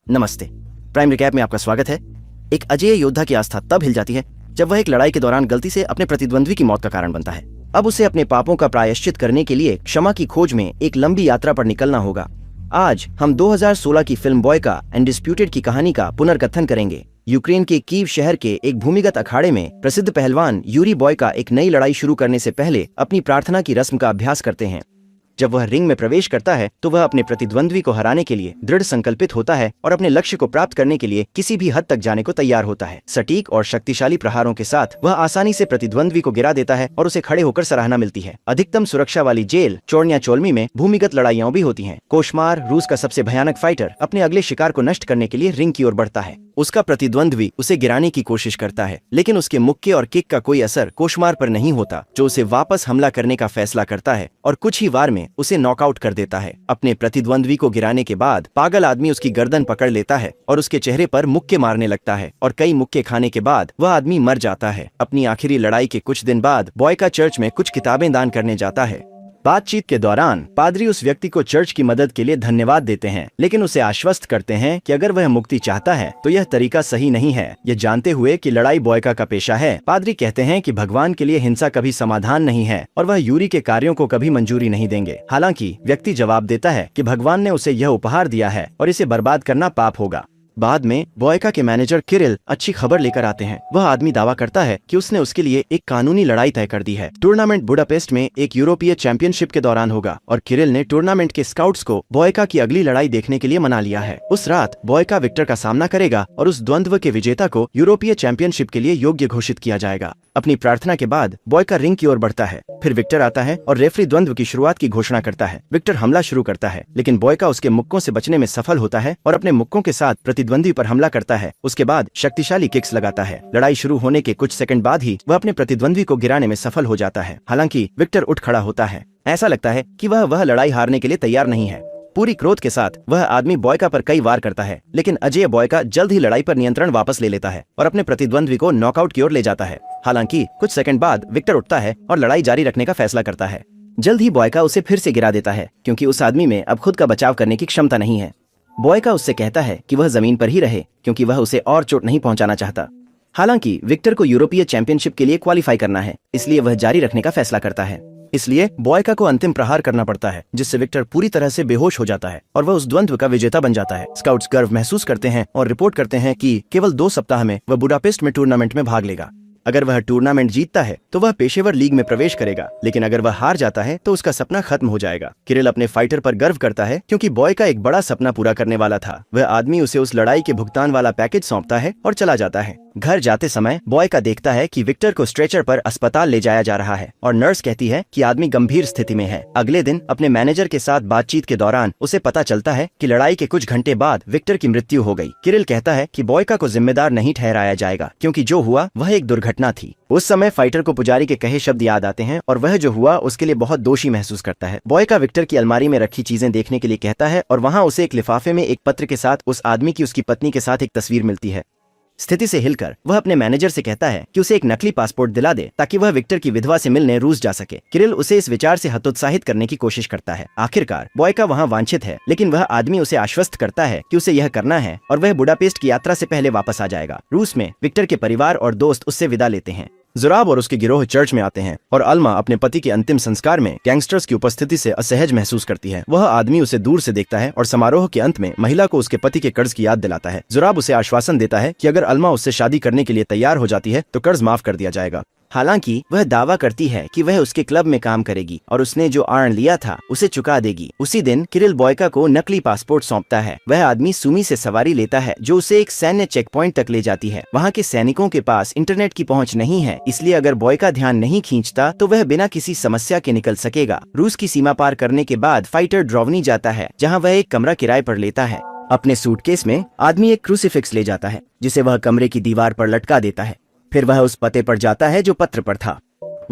नमस्ते। Prime recap में आपका स्वागत है। एक अजेय योद्धा की आस्था तब हिल जाती है जब वह एक लड़ाई के दौरान गलती से अपने प्रतिद्वंद्वी की मौत का कारण बनता है। अब उसे अपने पापों का प्रायश्चित करने के लिए क्षमा की खोज में एक लंबी यात्रा पर निकलना होगा। आज हम 2016 की फिल्म बॉयका अनडिस्प्यूटेड की कहानी का पुनर्कथन करेंगे। यूक्रेन के कीव शहर के एक भूमिगत अखाड़े में प्रसिद्ध पहलवान यूरी बॉयका एक नई लड़ाई शुरू करने से पहले अपनी प्रार्थना की रस्म का अभ्यास करते हैं। जब वह रिंग में प्रवेश करता है तो वह अपने प्रतिद्वंद्वी को हराने के लिए दृढ़ संकल्पित होता है और अपने लक्ष्य को प्राप्त करने के लिए किसी भी हद तक जाने को तैयार होता है। सटीक और शक्तिशाली प्रहारों के साथ वह आसानी से प्रतिद्वंद्वी को गिरा देता है और उसे खड़े होकर सराहना मिलती है। अधिकतम सुरक्षा वाली जेल चोरनिया चोलमी में भूमिगत लड़ाइयां भी होती हैं। कोशमार, रूस का सबसे भयानक फाइटर, अपने अगले शिकार को नष्ट करने के लिए रिंग की ओर बढ़ता है। उसका प्रतिद्वंद्वी उसे गिराने की कोशिश करता है, लेकिन उसके मुक्के और किक का कोई असर कोशमार पर नहीं होता, जो उसे वापस हमला करने का फैसला करता है और कुछ ही वार में उसे नॉकआउट कर देता है। अपने प्रतिद्वंद्वी को गिराने के बाद पागल आदमी उसकी गर्दन पकड़ लेता है और उसके चेहरे पर मुक्के मारने लगता है और कई मुक्के खाने के बाद वह आदमी मर जाता है। अपनी आखिरी लड़ाई के कुछ दिन बाद बॉयका चर्च में कुछ किताबें दान करने जाता है। बातचीत के दौरान पादरी उस व्यक्ति को चर्च की मदद के लिए धन्यवाद देते हैं, लेकिन उसे आश्वस्त करते हैं कि अगर वह मुक्ति चाहता है तो यह तरीका सही नहीं है। यह जानते हुए कि लड़ाई बॉयका का पेशा है, पादरी कहते हैं कि भगवान के लिए हिंसा कभी समाधान नहीं है और वह यूरी के कार्यों को कभी मंजूरी नहीं देंगे। हालांकि व्यक्ति जवाब देता है कि भगवान ने उसे यह उपहार दिया है और इसे बर्बाद करना पाप होगा। बाद में बॉयका के मैनेजर किरिल अच्छी खबर लेकर आते हैं। वह आदमी दावा करता है कि उसने उसके लिए एक कानूनी लड़ाई तय कर दी है। टूर्नामेंट बुडापेस्ट में एक यूरोपीय चैंपियनशिप के दौरान होगा और किरिल ने टूर्नामेंट के स्काउट्स को बॉयका की अगली लड़ाई देखने के लिए मना लिया है। उस रात बॉयका विक्टर का सामना करेगा और उस द्वंद्व के विजेता को यूरोपीय चैंपियनशिप के लिए योग्य घोषित किया जाएगा। अपनी प्रार्थना के बाद बॉयका रिंग की ओर बढ़ता है। फिर विक्टर आता है और रेफरी द्वंद्व की शुरुआत की घोषणा करता है। विक्टर हमला शुरू करता है, लेकिन बॉयका उसके मुक्कों से बचने में सफल होता है और अपने मुक्कों के साथ प्रतिद्वंद्वी पर हमला करता है। उसके बाद शक्तिशाली किक्स लगाता है। लड़ाई शुरू होने के कुछ सेकंड बाद ही वह अपने प्रतिद्वंद्वी को गिराने में सफल हो जाता है। हालांकि विक्टर उठ खड़ा होता है। ऐसा लगता है कि वह लड़ाई हारने के लिए तैयार नहीं है। पूरी क्रोध के साथ वह आदमी बॉयका पर कई वार करता है, लेकिन अजय बॉयका जल्द ही लड़ाई पर नियंत्रण वापस ले लेता है और अपने प्रतिद्वंद्वी को नॉकआउट की ओर ले जाता है। हालांकि कुछ सेकंड बाद विक्टर उठता है और लड़ाई जारी रखने का फैसला करता है। जल्द ही बॉयका उसे फिर से गिरा देता है, क्योंकि उस आदमी में अब खुद का बचाव करने की क्षमता नहीं है। बॉयका उससे कहता है कि वह जमीन पर ही रहे, क्योंकि वह उसे और चोट नहीं पहुंचाना चाहता। हालांकि विक्टर को यूरोपीय चैंपियनशिप के लिए क्वालिफाई करना है, इसलिए वह जारी रखने का फैसला करता है। इसलिए बॉयका को अंतिम प्रहार करना पड़ता है, जिससे विक्टर पूरी तरह से बेहोश हो जाता है और वह उस द्वंद्व का विजेता बन जाता है। स्काउट्स गर्व महसूस करते हैं और रिपोर्ट करते हैं कि केवल 2 सप्ताह में वह बुडापेस्ट में टूर्नामेंट में भाग लेगा। अगर वह टूर्नामेंट जीतता है तो वह पेशेवर लीग में प्रवेश करेगा, लेकिन अगर वह हार जाता है तो उसका सपना खत्म हो जाएगा। किरिल अपने फाइटर पर गर्व करता है, क्योंकि बॉयका एक बड़ा सपना पूरा करने वाला था। वह आदमी उसे उस लड़ाई के भुगतान वाला पैकेज सौंपता है और चला जाता है। घर जाते समय बॉयका देखता है कि विक्टर को स्ट्रेचर पर अस्पताल ले जाया जा रहा है और नर्स कहती है कि आदमी गंभीर स्थिति में है। अगले दिन अपने मैनेजर के साथ बातचीत के दौरान उसे पता चलता है कि लड़ाई के कुछ घंटे बाद विक्टर की मृत्यु हो गई। किरिल कहता है कि बॉयका को जिम्मेदार नहीं ठहराया जाएगा, क्योंकि जो हुआ वह एक दुर्घटना थी। उस समय फाइटर को पुजारी के कहे शब्द याद आते हैं और वह जो हुआ उसके लिए बहुत दोषी महसूस करता है। बॉयका विक्टर की अलमारी में रखी चीजें देखने के लिए कहता है और वहाँ उसे एक लिफाफे में एक पत्र के साथ उस आदमी की उसकी पत्नी के साथ एक तस्वीर मिलती है। स्थिति से हिलकर वह अपने मैनेजर से कहता है कि उसे एक नकली पासपोर्ट दिला दे, ताकि वह विक्टर की विधवा से मिलने रूस जा सके। किरिल उसे इस विचार से हतोत्साहित करने की कोशिश करता है। आखिरकार बॉयका वहां वांछित है, लेकिन वह आदमी उसे आश्वस्त करता है कि उसे यह करना है और वह बुडापेस्ट की यात्रा से पहले वापस आ जाएगा। रूस में विक्टर के परिवार और दोस्त उससे विदा लेते हैं। जुराब और उसके गिरोह चर्च में आते हैं और अल्मा अपने पति के अंतिम संस्कार में गैंगस्टर्स की उपस्थिति से असहज महसूस करती है। वह आदमी उसे दूर से देखता है और समारोह के अंत में महिला को उसके पति के कर्ज की याद दिलाता है। जुराब उसे आश्वासन देता है कि अगर अल्मा उससे शादी करने के लिए तैयार हो जाती है तो कर्ज माफ कर दिया जाएगा। हालांकि वह दावा करती है कि वह उसके क्लब में काम करेगी और उसने जो आर्ण लिया था उसे चुका देगी। उसी दिन किरिल बॉयका को नकली पासपोर्ट सौंपता है। वह आदमी सुमी से सवारी लेता है, जो उसे एक सैन्य चेक पॉइंट तक ले जाती है। वहाँ के सैनिकों के पास इंटरनेट की पहुँच नहीं है, इसलिए अगर बॉयका ध्यान नहीं खींचता तो वह बिना किसी समस्या के निकल सकेगा। रूस की सीमा पार करने के बाद फाइटर ड्रोवनी जाता है, जहाँ वह एक कमरा किराए पर लेता है। अपने सूटकेस में आदमी एक क्रूसीफिक्स ले जाता है, जिसे वह कमरे की दीवार पर लटका देता है। फिर वह उस पते पर जाता है जो पत्र पर था।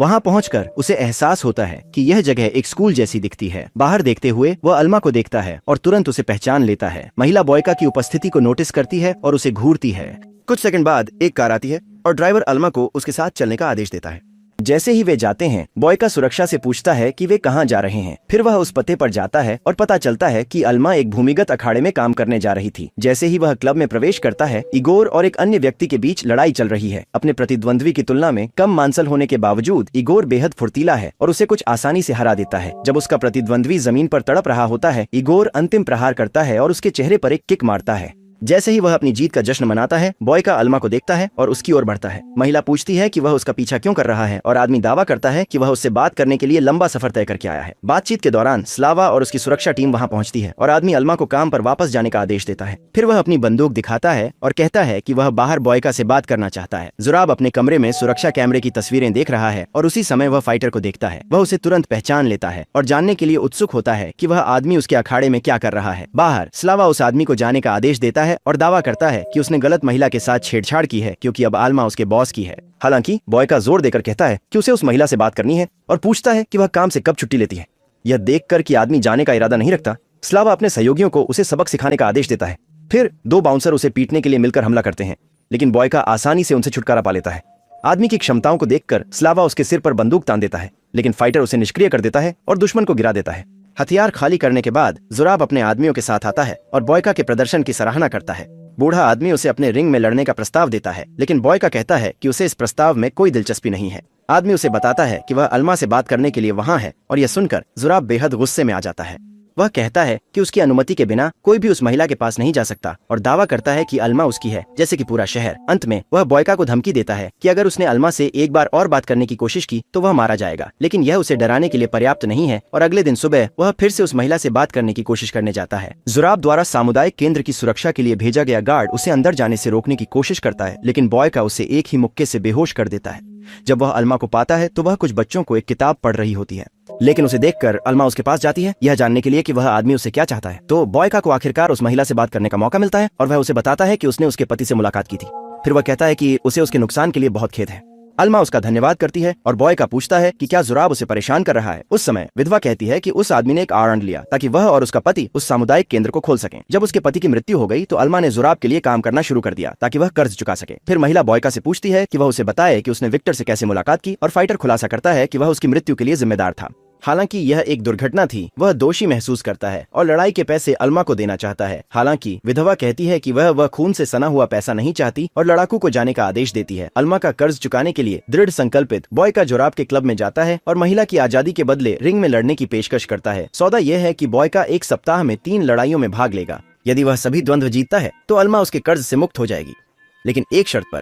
वहां पहुंचकर उसे एहसास होता है कि यह जगह एक स्कूल जैसी दिखती है। बाहर देखते हुए वह अल्मा को देखता है और तुरंत उसे पहचान लेता है। महिला बॉयका की उपस्थिति को नोटिस करती है और उसे घूरती है। कुछ सेकंड बाद एक कार आती है और ड्राइवर अल्मा को उसके साथ चलने का आदेश देता है। जैसे ही वे जाते हैं, बॉयका सुरक्षा से पूछता है कि वे कहाँ जा रहे हैं। फिर वह उस पते पर जाता है और पता चलता है कि अल्मा एक भूमिगत अखाड़े में काम करने जा रही थी। जैसे ही वह क्लब में प्रवेश करता है, इगोर और एक अन्य व्यक्ति के बीच लड़ाई चल रही है। अपने प्रतिद्वंद्वी की तुलना में कम मांसल होने के बावजूद इगोर बेहद फुर्तीला है और उसे कुछ आसानी से हरा देता है। जब उसका प्रतिद्वंद्वी जमीन पर तड़प रहा होता है, इगोर अंतिम प्रहार करता है और उसके चेहरे पर एक किक मारता है। जैसे ही वह अपनी जीत का जश्न मनाता है, बॉयका अल्मा को देखता है और उसकी ओर बढ़ता है। महिला पूछती है कि वह उसका पीछा क्यों कर रहा है और आदमी दावा करता है कि वह उससे बात करने के लिए लंबा सफर तय करके आया है। बातचीत के दौरान स्लावा और उसकी सुरक्षा टीम वहां पहुंचती है और आदमी अल्मा को काम पर वापस जाने का आदेश देता है। फिर वह अपनी बंदूक दिखाता है और कहता है कि वह बाहर बॉयका से बात करना चाहता है। जुराब अपने कमरे में सुरक्षा कैमरे की तस्वीरें देख रहा है और उसी समय वह फाइटर को देखता है। वह उसे तुरंत पहचान लेता है और जानने के लिए उत्सुक होता है कि वह आदमी उसके अखाड़े में क्या कर रहा है। बाहर स्लावा उस आदमी को जाने का आदेश देता है और दावा करता है कि उसने गलत महिला के साथ छेड़छाड़ की है, क्योंकि अब अल्मा उसके बॉस की है। हालांकि बॉयका जोर देकर कहता है कि उसे उस महिला से बात करनी है और पूछता है कि वह काम से कब छुट्टी लेती है। यह देखकर कि आदमी जाने का इरादा नहीं रखता, स्लावा अपने सहयोगियों को उसे सबक सिखाने का आदेश देता है। फिर 2 बाउंसर उसे पीटने के लिए मिलकर हमला करते हैं, लेकिन बॉयका आसानी से उनसे छुटकारा पा लेता है। आदमी की क्षमताओं को देखकर स्लावा उसके सिर पर बंदूक तान देता है, लेकिन फाइटर उसे निष्क्रिय कर देता है और दुश्मन को गिरा देता है। हथियार खाली करने के बाद जुराब अपने आदमियों के साथ आता है और बॉयका के प्रदर्शन की सराहना करता है। बूढ़ा आदमी उसे अपने रिंग में लड़ने का प्रस्ताव देता है, लेकिन बॉयका कहता है कि उसे इस प्रस्ताव में कोई दिलचस्पी नहीं है। आदमी उसे बताता है कि वह अल्मा से बात करने के लिए वहां है और यह सुनकर जुराब बेहद गुस्से में आ जाता है। वह कहता है कि उसकी अनुमति के बिना कोई भी उस महिला के पास नहीं जा सकता और दावा करता है कि अल्मा उसकी है, जैसे कि पूरा शहर। अंत में वह बॉयका को धमकी देता है कि अगर उसने अल्मा से एक बार और बात करने की कोशिश की तो वह मारा जाएगा, लेकिन यह उसे डराने के लिए पर्याप्त नहीं है और अगले दिन सुबह वह फिर से उस महिला से बात करने की कोशिश करने जाता है। जुराब द्वारा सामुदायिक केंद्र की सुरक्षा के लिए भेजा गया गार्ड उसे अंदर जाने से रोकने की कोशिश करता है, लेकिन बॉयका उसे एक ही मुक्के से बेहोश कर देता है। जब वह अल्मा को पाता है तो वह कुछ बच्चों को एक किताब पढ़ रही होती है, लेकिन उसे देखकर अल्मा उसके पास जाती है, यह जानने के लिए कि वह आदमी उसे क्या चाहता है। तो बॉयका को आखिरकार उस महिला से बात करने का मौका मिलता है और वह उसे बताता है कि उसने उसके पति से मुलाकात की थी। फिर वह कहता है कि उसे उसके नुकसान के लिए बहुत खेद है। अल्मा उसका धन्यवाद करती है और बॉयका पूछता है कि क्या जुराब उसे परेशान कर रहा है। उस समय विधवा कहती है कि उस आदमी ने एक आरंड लिया ताकि वह और उसका पति उस सामुदायिक केंद्र को खोल सकें। जब उसके पति की मृत्यु हो गई तो अल्मा ने जुराब के लिए काम करना शुरू कर दिया ताकि वह कर्ज चुका सके। फिर महिला बॉयका से पूछती है कि वह उसे बताए कि उसने विक्टर से कैसे मुलाकात की और फाइटर खुलासा करता है कि वह उसकी मृत्यु के लिए जिम्मेदार था। हालांकि यह एक दुर्घटना थी, वह दोषी महसूस करता है और लड़ाई के पैसे अल्मा को देना चाहता है। हालांकि विधवा कहती है कि वह खून से सना हुआ पैसा नहीं चाहती और लड़ाकू को जाने का आदेश देती है। अल्मा का कर्ज चुकाने के लिए दृढ़ संकल्पित बॉयका जुराब के क्लब में जाता है और महिला की आजादी के बदले रिंग में लड़ने की पेशकश करता है। सौदा यह है कि बॉयका एक सप्ताह में 3 लड़ाइयों में भाग लेगा। यदि वह सभी द्वंद्व जीतता है तो अल्मा उसके कर्ज से मुक्त हो जाएगी, लेकिन एक शर्त पर,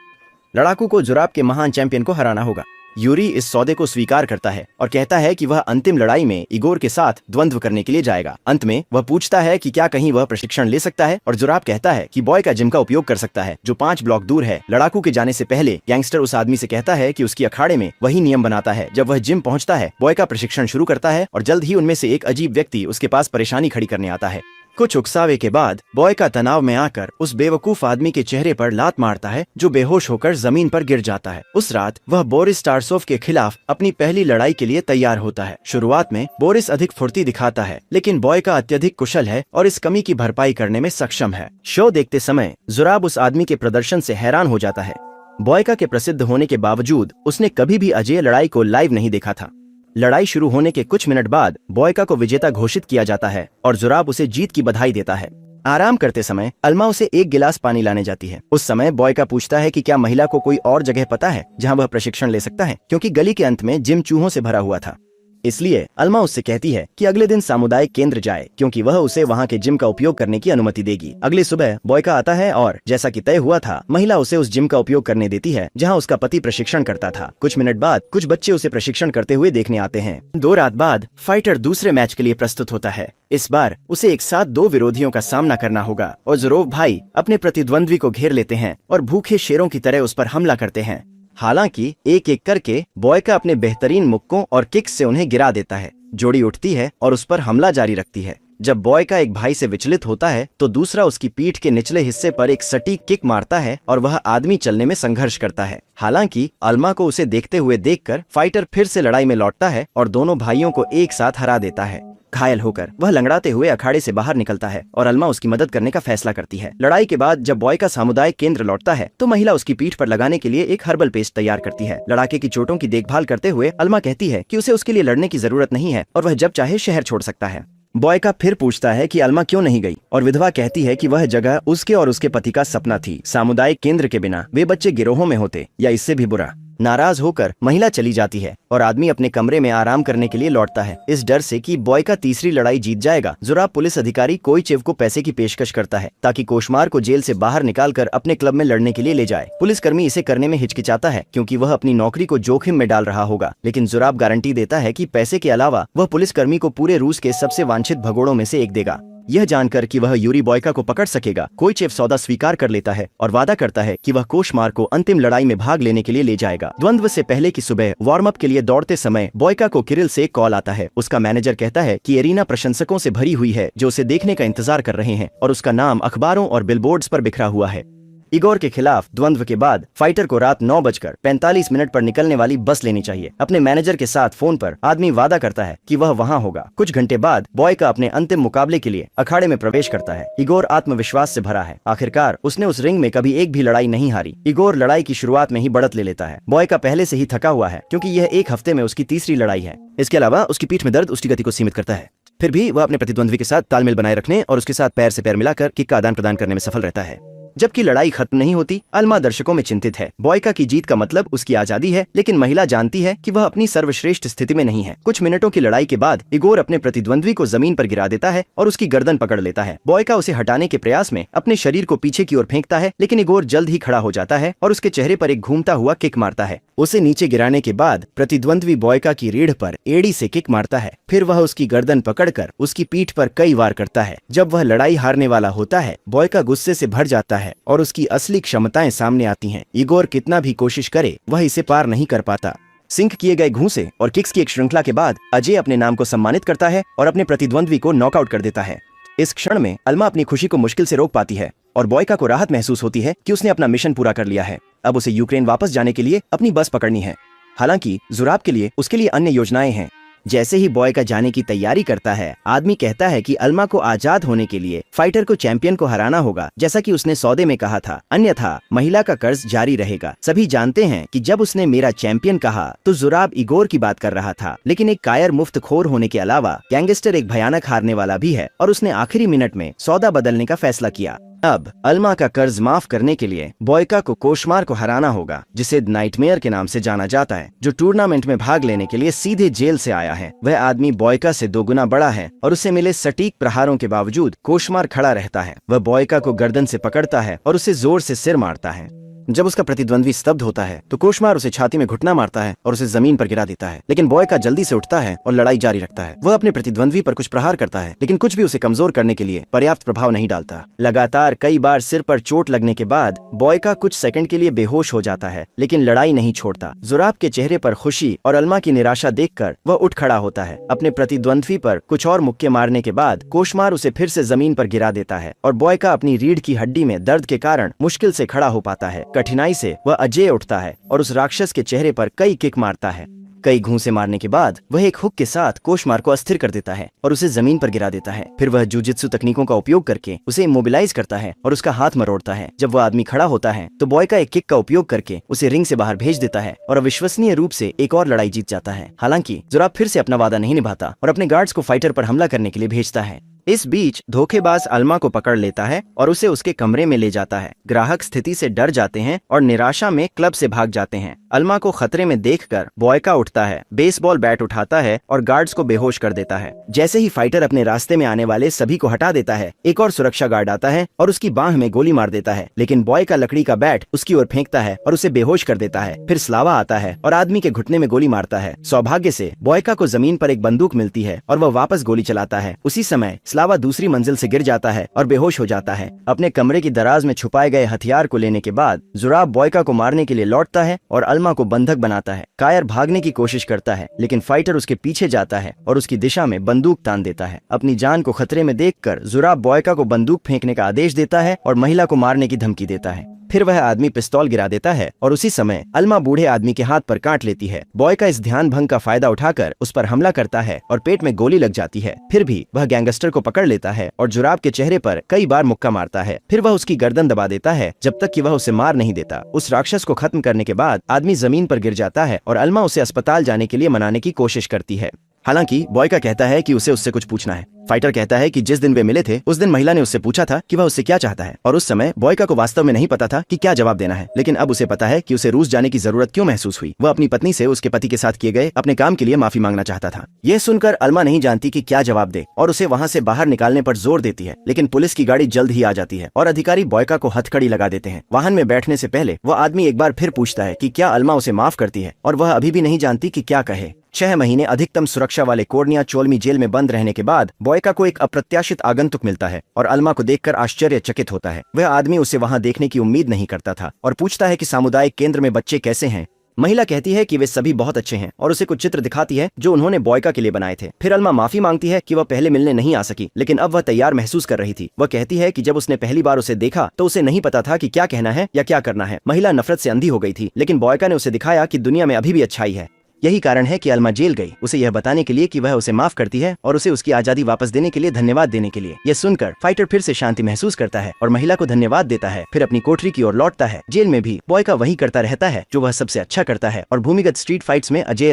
लड़ाकू को जुराब के महान चैंपियन को हराना होगा। यूरी इस सौदे को स्वीकार करता है और कहता है कि वह अंतिम लड़ाई में इगोर के साथ द्वंद्व करने के लिए जाएगा। अंत में वह पूछता है कि क्या कहीं वह प्रशिक्षण ले सकता है और जुराब कहता है कि बॉयका जिम का उपयोग कर सकता है जो 5 ब्लॉक दूर है। लड़ाकू के जाने से पहले गैंगस्टर उस आदमी से कहता है कि उसकी अखाड़े में वही नियम बनाता है। जब वह जिम पहुंचता है, बॉयका प्रशिक्षण शुरू करता है और जल्द ही उनमें से एक अजीब व्यक्ति उसके पास परेशानी खड़ी करने आता है। कुछ उकसावे के बाद बॉयका तनाव में आकर उस बेवकूफ आदमी के चेहरे पर लात मारता है जो बेहोश होकर जमीन पर गिर जाता है। उस रात वह बोरिस टारसोव के खिलाफ अपनी पहली लड़ाई के लिए तैयार होता है। शुरुआत में बोरिस अधिक फुर्ती दिखाता है, लेकिन बॉयका अत्यधिक कुशल है और इस कमी की भरपाई करने में सक्षम है। शो देखते समय जुराब उस आदमी के प्रदर्शन से हैरान हो जाता है। बॉयका के प्रसिद्ध होने के बावजूद उसने कभी भी अजय लड़ाई को लाइव नहीं देखा था। लड़ाई शुरू होने के कुछ मिनट बाद बॉयका को विजेता घोषित किया जाता है और जुराब उसे जीत की बधाई देता है। आराम करते समय अल्मा उसे 1 गिलास पानी लाने जाती है। उस समय बॉयका पूछता है कि क्या महिला को कोई और जगह पता है जहां वह प्रशिक्षण ले सकता है, क्योंकि गली के अंत में जिम चूहों से भरा हुआ था। इसलिए अल्मा उससे कहती है कि अगले दिन सामुदायिक केंद्र जाए, क्योंकि वह उसे वहां के जिम का उपयोग करने की अनुमति देगी। अगली सुबह बॉयका आता है और जैसा कि तय हुआ था, महिला उसे उस जिम का उपयोग करने देती है जहां उसका पति प्रशिक्षण करता था। कुछ मिनट बाद कुछ बच्चे उसे प्रशिक्षण करते हुए देखने आते हैं। 2 रात बाद फाइटर दूसरे मैच के लिए प्रस्तुत होता है। इस बार उसे एक साथ 2 विरोधियों का सामना करना होगा और ज़ुरोव भाई अपने प्रतिद्वंद्वी को घेर लेते हैं और भूखे शेरों की तरह उस पर हमला करते हैं। हालांकि एक एक करके बॉयका अपने बेहतरीन मुक्कों और किक्स से उन्हें गिरा देता है। जोड़ी उठती है और उस पर हमला जारी रखती है। जब बॉयका एक भाई से विचलित होता है तो दूसरा उसकी पीठ के निचले हिस्से पर एक सटीक किक मारता है और वह आदमी चलने में संघर्ष करता है। हालांकि अल्मा को उसे देखते हुए देखकर फाइटर फिर से लड़ाई में लौटता है और दोनों भाइयों को एक साथ हरा देता है। घायल होकर वह लंगड़ाते हुए अखाड़े से बाहर निकलता है और अल्मा उसकी मदद करने का फैसला करती है। लड़ाई के बाद जब बॉय का सामुदायिक केंद्र लौटता है तो महिला उसकी पीठ पर लगाने के लिए एक हर्बल पेस्ट तैयार करती है। लड़ाके की चोटों की देखभाल करते हुए अल्मा कहती है कि उसे उसके लिए लड़ने की जरूरत नहीं है और वह जब चाहे शहर छोड़ सकता है। बॉय का फिर पूछता है कि अल्मा क्यों नहीं गई और विधवा कहती है कि वह जगह उसके और उसके पति का सपना थी। सामुदायिक केंद्र के बिना वे बच्चे गिरोहों में होते या इससे भी बुरा। नाराज होकर महिला चली जाती है और आदमी अपने कमरे में आराम करने के लिए लौटता है, इस डर से कि बॉय का तीसरी लड़ाई जीत जाएगा। जुराब पुलिस अधिकारी कोइचेव को पैसे की पेशकश करता है ताकि कोशमार को जेल से बाहर निकालकर अपने क्लब में लड़ने के लिए ले जाए। पुलिसकर्मी इसे करने में हिचकिचाता है क्योंकि वह अपनी नौकरी को जोखिम में डाल रहा होगा, लेकिन जुराब गारंटी देता है कि पैसे के अलावा वह पुलिसकर्मी को पूरे रूस के सबसे वांछित भगोड़ों में से एक देगा। यह जानकर कि वह यूरी बॉयका को पकड़ सकेगा, कोइचेव सौदा स्वीकार कर लेता है और वादा करता है कि वह कोशमार को अंतिम लड़ाई में भाग लेने के लिए ले जाएगा। द्वंद्व से पहले की सुबह वार्म अप के लिए दौड़ते समय बॉयका को किरिल से एक कॉल आता है। उसका मैनेजर कहता है कि एरिना प्रशंसकों से भरी हुई है जो उसे देखने का इंतजार कर रहे हैं और उसका नाम अखबारों और बिलबोर्ड्स पर बिखरा हुआ है। इगोर के खिलाफ द्वंद्व के बाद फाइटर को रात 9:45 पर निकलने वाली बस लेनी चाहिए। अपने मैनेजर के साथ फोन पर आदमी वादा करता है कि वह वहां होगा। कुछ घंटे बाद बॉयका अपने अंतिम मुकाबले के लिए अखाड़े में प्रवेश करता है। इगोर आत्मविश्वास से भरा है, आखिरकार उसने उस रिंग में कभी एक भी लड़ाई नहीं हारी। इगोर लड़ाई की शुरुआत में ही बढ़त ले लेता है। बॉयका पहले से ही थका हुआ है क्योंकि यह एक हफ्ते में उसकी तीसरी लड़ाई है। इसके अलावा उसकी पीठ में दर्द उसकी गति को सीमित करता है। फिर भी वह अपने प्रतिद्वंद्वी के साथ तालमेल बनाए रखने और उसके साथ पैर से पैर मिलाकर किक का आदान प्रदान करने में सफल रहता है। जबकि लड़ाई खत्म नहीं होती, अल्मा दर्शकों में चिंतित है। बॉयका की जीत का मतलब उसकी आजादी है, लेकिन महिला जानती है कि वह अपनी सर्वश्रेष्ठ स्थिति में नहीं है। कुछ मिनटों की लड़ाई के बाद इगोर अपने प्रतिद्वंद्वी को जमीन पर गिरा देता है और उसकी गर्दन पकड़ लेता है। बॉयका उसे हटाने के प्रयास में अपने शरीर को पीछे की ओर फेंकता है, लेकिन इगोर जल्द ही खड़ा हो जाता है और उसके चेहरे पर एक घूमता हुआ किक मारता है। उसे नीचे गिराने के बाद प्रतिद्वंद्वी बॉयका की रीढ़ पर एड़ी से किक मारता है। फिर वह उसकी गर्दन पकड़कर उसकी पीठ पर कई वार करता है। जब वह लड़ाई हारने वाला होता है, बॉयका गुस्से से भर जाता है और उसकी असली क्षमताएं सामने आती हैं। इगोर कितना भी कोशिश करे वह इसे पार नहीं कर पाता। सिंक किए गए घूंसे और किक्स की एक श्रृंखला के बाद अजय अपने नाम को सम्मानित करता है और अपने प्रतिद्वंद्वी को नॉकआउट कर देता है। इस क्षण में अल्मा अपनी खुशी को मुश्किल से रोक पाती है और बॉयका को राहत महसूस होती है कि उसने अपना मिशन पूरा कर लिया है। अब उसे यूक्रेन वापस जाने के लिए अपनी बस पकड़नी है। हालांकि जुराब के लिए उसके लिए अन्य योजनाएं हैं। जैसे ही बॉयका जाने की तैयारी करता है, आदमी कहता है कि अल्मा को आजाद होने के लिए फाइटर को चैंपियन को हराना होगा, जैसा कि उसने सौदे में कहा था, अन्यथा महिला का कर्ज जारी रहेगा। सभी जानते हैं कि जब उसने मेरा चैंपियन कहा तो जुराब इगोर की बात कर रहा था, लेकिन एक कायर मुफ्तखोर होने के अलावा गैंगस्टर एक भयानक हारने वाला भी है और उसने आखिरी मिनट में सौदा बदलने का फैसला किया। अब अल्मा का कर्ज माफ करने के लिए बॉयका को कोशमार को हराना होगा, जिसे नाइटमेयर के नाम से जाना जाता है, जो टूर्नामेंट में भाग लेने के लिए सीधे जेल से आया है। वह आदमी बॉयका से 2 गुना बड़ा है और उसे मिले सटीक प्रहारों के बावजूद कोशमार खड़ा रहता है। वह बॉयका को गर्दन से पकड़ता है और उसे जोर से सिर मारता है। जब उसका प्रतिद्वंद्वी स्तब्ध होता है तो कोशमार उसे छाती में घुटना मारता है और उसे जमीन पर गिरा देता है, लेकिन बॉयका जल्दी से उठता है और लड़ाई जारी रखता है। वह अपने प्रतिद्वंद्वी पर कुछ प्रहार करता है, लेकिन कुछ भी उसे कमजोर करने के लिए पर्याप्त प्रभाव नहीं डालता। लगातार कई बार सिर पर चोट लगने के बाद बॉयका कुछ सेकंड के लिए बेहोश हो जाता है, लेकिन लड़ाई नहीं छोड़ता। जुराब के चेहरे पर खुशी और अल्मा की निराशा देखकर वह उठ खड़ा होता है। अपने प्रतिद्वंद्वी पर कुछ और मुक्के मारने के बाद कोशमार उसे फिर से जमीन पर गिरा देता है और बॉयका अपनी रीढ़ की हड्डी में दर्द के कारण मुश्किल से खड़ा हो पाता है। कठिनाई से वह अजय उठता है और उस राक्षस के चेहरे पर कई किक मारता है। कई घूंसे मारने के बाद वह एक हुक के साथ कोशमार को अस्थिर कर देता है और उसे जमीन पर गिरा देता है। फिर वह जुजित्सु तकनीकों का उपयोग करके उसे इमोबिलाइज करता है और उसका हाथ मरोड़ता है। जब वह आदमी खड़ा होता है तो बॉयका एक किक का उपयोग करके उसे रिंग से बाहर भेज देता है और अविश्वसनीय रूप से एक और लड़ाई जीत जाता है। हालांकि जुराब फिर से अपना वादा नहीं निभाता और अपने गार्ड्स को फाइटर पर हमला करने के लिए भेजता है। इस बीच धोखेबाज अल्मा को पकड़ लेता है और उसे उसके कमरे में ले जाता है। ग्राहक स्थिति से डर जाते हैं और निराशा में क्लब से भाग जाते हैं। अल्मा को खतरे में देखकर बॉयका उठता है, बेसबॉल बैट उठाता है और गार्ड्स को बेहोश कर देता है। जैसे ही फाइटर अपने रास्ते में आने वाले सभी को हटा देता है, एक और सुरक्षा गार्ड आता है और उसकी बांह में गोली मार देता है, लेकिन बॉयका लकड़ी का बैट उसकी ओर फेंकता है और उसे बेहोश कर देता है। फिर स्लावा आता है और आदमी के घुटने में गोली मारता है। सौभाग्य से बॉयका को जमीन पर एक बंदूक मिलती है और वह वापस गोली चलाता है। उसी समय स्लावा दूसरी मंजिल से गिर जाता है और बेहोश हो जाता है। अपने कमरे की दराज में छुपाए गए हथियार को लेने के बाद जुराब बॉयका को मारने के लिए लौटता है और अल्मा को बंधक बनाता है। कायर भागने की कोशिश करता है, लेकिन फाइटर उसके पीछे जाता है और उसकी दिशा में बंदूक तान देता है। अपनी जान को खतरे में देखकर जुराब बॉयका को बंदूक फेंकने का आदेश देता है और महिला को मारने की धमकी देता है। फिर वह आदमी पिस्तौल गिरा देता है और उसी समय अल्मा बूढ़े आदमी के हाथ पर काट लेती है। बॉय का इस ध्यान भंग का फायदा उठाकर उस पर हमला करता है और पेट में गोली लग जाती है। फिर भी वह गैंगस्टर को पकड़ लेता है और जुराब के चेहरे पर कई बार मुक्का मारता है। फिर वह उसकी गर्दन दबा देता है जब तक कि वह उसे मार नहीं देता। उस राक्षस को खत्म करने के बाद आदमी जमीन पर गिर जाता है और अल्मा उसे अस्पताल जाने के लिए मनाने की कोशिश करती है। हालांकि बॉय का कहता है कि उसे उससे कुछ पूछना है। फाइटर कहता है कि जिस दिन वे मिले थे उस दिन महिला ने उससे पूछा था कि वह उससे क्या चाहता है और उस समय बॉयका को वास्तव में नहीं पता था कि क्या जवाब देना है, लेकिन अब उसे पता है कि उसे रूस जाने की जरूरत क्यों महसूस हुई। वह अपनी पत्नी से उसके पति के साथ किए गए अपने काम के लिए माफी मांगना चाहता था। यह सुनकर अल्मा नहीं जानती कि क्या जवाब दे और उसे वहाँ से बाहर निकालने पर जोर देती है, लेकिन पुलिस की गाड़ी जल्द ही आ जाती है और अधिकारी बॉयका को हथकड़ी लगा देते हैं। वाहन में बैठने से पहले वह आदमी एक बार फिर पूछता है कि क्या अल्मा उसे माफ करती है और वह अभी भी नहीं जानती कि क्या कहे। 6 महीने अधिकतम सुरक्षा वाले कोर्निया चोलमी जेल में बंद रहने के बाद बॉयका को एक अप्रत्याशित आगंतुक मिलता है और अल्मा को देखकर आश्चर्यचकित होता है। वह आदमी उसे वहां देखने की उम्मीद नहीं करता था और पूछता है कि सामुदायिक केंद्र में बच्चे कैसे हैं। महिला कहती है कि वे सभी बहुत अच्छे हैं और उसे कुछ चित्र दिखाती है जो उन्होंने बॉयका के लिए बनाए थे। फिर अल्मा माफी मांगती है कि वह पहले मिलने नहीं आ सकी, लेकिन अब वह तैयार महसूस कर रही थी। वह कहती है कि जब उसने पहली बार उसे देखा तो उसे नहीं पता था कि क्या कहना है या क्या करना है। महिला नफरत से अंधी हो गई थी, लेकिन बॉयका ने उसे दिखाया कि दुनिया में अभी भी अच्छाई है। यही कारण है कि अल्मा जेल गई, उसे यह बताने के लिए कि वह उसे माफ करती है और उसे उसकी आजादी वापस देने के लिए धन्यवाद देने के लिए। यह सुनकर फाइटर फिर से शांति महसूस करता है और महिला को धन्यवाद देता है। फिर अपनी कोठरी की ओर लौटता है। जेल में भी बॉयका वही करता रहता है जो वह सबसे अच्छा करता है और भूमिगत स्ट्रीट फाइट्स में अजय